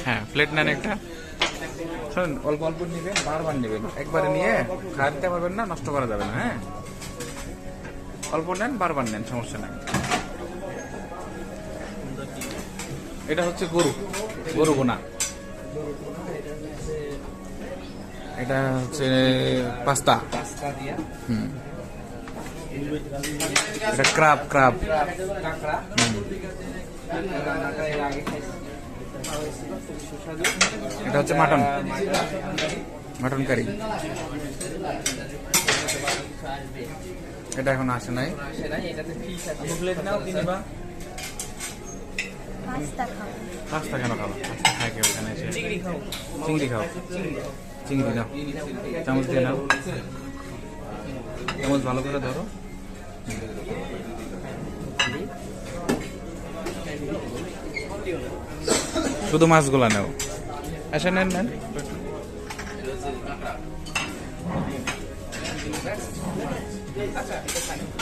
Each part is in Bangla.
হ্যাঁ প্লেট নেন একটা। শুনুন, অল্প অল্প নেবেন, বারবার নেবেন, একবারে নিয়ে খাওয়া দিতে পারবেন না, নষ্ট করা যাবে না। হ্যাঁ, অল্প নেন, বারবার নেন, সমস্যা নেই। এটা হচ্ছে গরু, গরু বোনা। এটা হচ্ছে পাস্তা। হুম, এটা ক্রাব, ক্রাব। এটা হচ্ছে মাটন, মাটন কারি। এটা এখন আসে নাই। পাস্তা কেন খাবো? পাস্তা খাই কেউ এখানে এসে? চিংড়ি খাও, চিংড়ি নাও, চামচ দিয়ে নাও, চামচ ভালো করে ধরো। শুধু মাছগুলা নাও, আচ্ছা নেন নেন।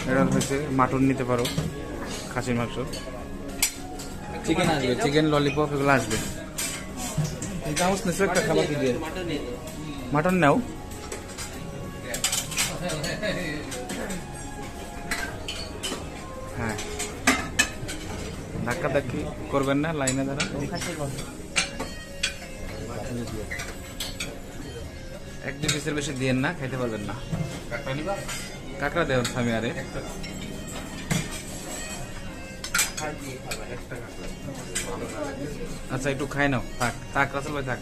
এটা হচ্ছে মাটন নিতে পারো, খাসির মাংস, চিকেন আসবে, চিকেন ললিপপ এগুলো আসবে। চামচ নিচ্ছ একটা খাবার দিয়ে, মাটন নাও। হ্যাঁ, ধাক্কা ধাক্কি করবেন না, লাইনে দাঁড়া। এক দুই পিসের বেশি দিয়েন না, খাইতে পারবেন না। কাঁকড়া দেন স্বামী। আরে আচ্ছা একটু খাই নাও, থাক থাক রাসেল ভাই থাক।